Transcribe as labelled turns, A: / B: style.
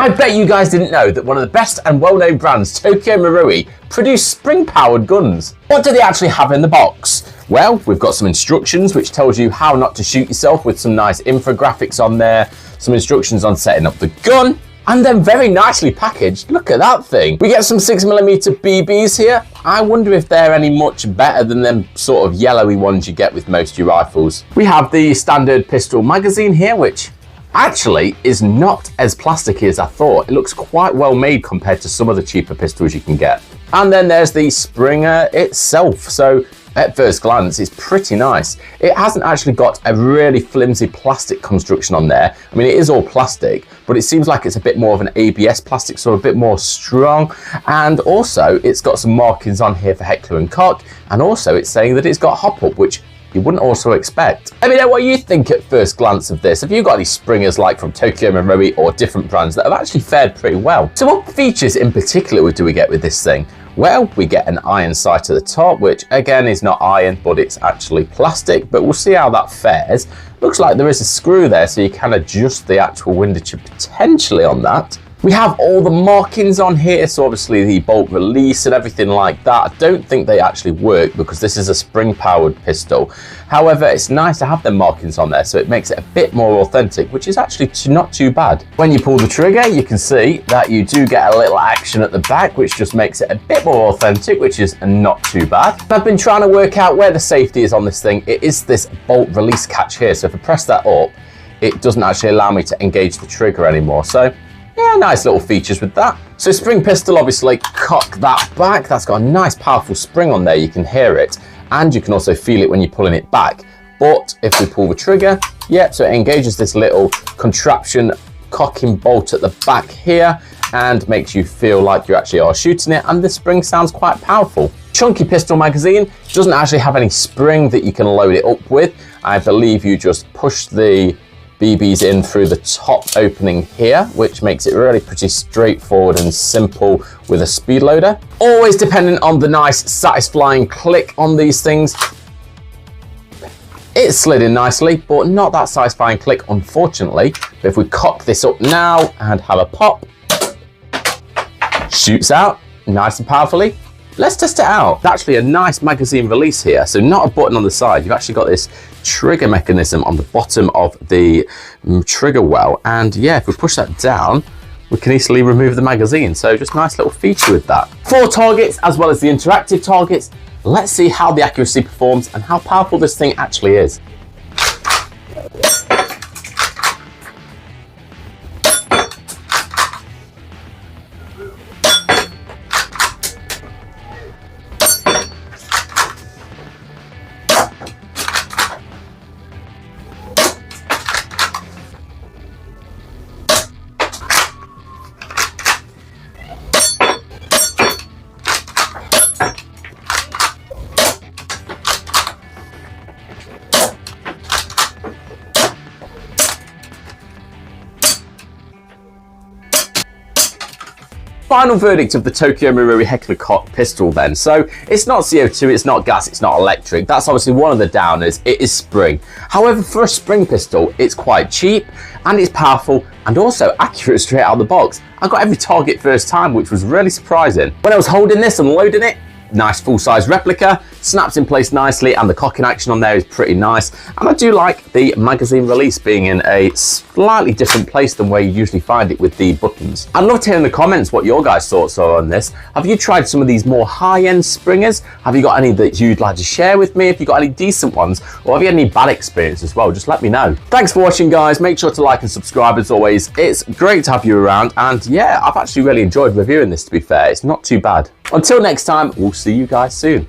A: I bet you guys didn't know that one of the best and well-known brands, Tokyo Marui, produce spring-powered guns. What do they actually have in the box? Well, we've got some instructions which tells you how not to shoot yourself with some nice infographics on there, some instructions on setting up the gun, and then very nicely packaged, look at that thing. We get some 6mm BBs here. I wonder if they're any much better than them sort of yellowy ones you get with most of your rifles. We have the standard pistol magazine here, which actually is not as plasticky as I thought. It looks quite well made compared to some of the cheaper pistols you can get. And then there's the Springer itself. So at first glance, it's pretty nice. It hasn't actually got a really flimsy plastic construction on there. I mean, it is all plastic, but it seems like it's a bit more of an ABS plastic, so a bit more strong. And also it's got some markings on here for Heckler and Koch. And also it's saying that it's got hop up, which you wouldn't also expect. Let me know what you think at first glance of this. Have you got any Springers like from Tokyo Marui or different brands that have actually fared pretty well? So what features in particular do we get with this thing? Well, we get an iron sight at the top, which again is not iron, but it's actually plastic, but we'll see how that fares. Looks like there is a screw there, so you can adjust the actual window chip potentially on that. We have all the markings on here, so obviously the bolt release and everything like that. I don't think they actually work because this is a spring-powered pistol. However, it's nice to have the markings on there, so it makes it a bit more authentic, which is actually not too bad. When you pull the trigger, you can see that you do get a little action at the back, which just makes it a bit more authentic, which is not too bad. I've been trying to work out where the safety is on this thing. It is this bolt release catch here, so if I press that up, it doesn't actually allow me to engage the trigger anymore. So yeah, nice little features with that. So spring pistol, obviously, cock that back. That's got a nice powerful spring on there. You can hear it, and you can also feel it when you're pulling it back. But if we pull the trigger, yeah, so it engages this little contraption cocking bolt at the back here and makes you feel like you actually are shooting it, and the spring sounds quite powerful. Chunky pistol magazine doesn't actually have any spring that you can load it up with. I believe you just push the BBs in through the top opening here, which makes it really pretty straightforward and simple with a speed loader. Always dependent on the nice satisfying click on these things. It slid in nicely, but not that satisfying click, unfortunately. But if we cock this up now and have a pop, shoots out nice and powerfully. Let's test it out. It's actually a nice magazine release here. So not a button on the side. You've actually got this trigger mechanism on the bottom of the trigger well. And yeah, if we push that down, we can easily remove the magazine. So just a nice little feature with that. 4 targets as well as the interactive targets. Let's see how the accuracy performs and how powerful this thing actually is. Final verdict of the Tokyo Marui Heckler Koch pistol then. So it's not CO2, it's not gas, it's not electric. That's obviously one of the downers. It is spring. However, for a spring pistol, it's quite cheap and it's powerful and also accurate straight out of the box. I got every target first time, which was really surprising. When I was holding this and loading it, nice full-size replica, snaps in place nicely, and the cocking action on there is pretty nice. And I do like the magazine release being in a slightly different place than where you usually find it with the buttons. I'd love to hear in the comments what your guys' thoughts are on this. Have you tried some of these more high-end springers? Have you got any that you'd like to share with me? If you got any decent ones, or have you had any bad experience as well? Just let me know. Thanks for watching, guys. Make sure to like and subscribe as always. It's great to have you around, and yeah, I've actually really enjoyed reviewing this, to be fair. It's not too bad. Until next time, we'll see you guys soon.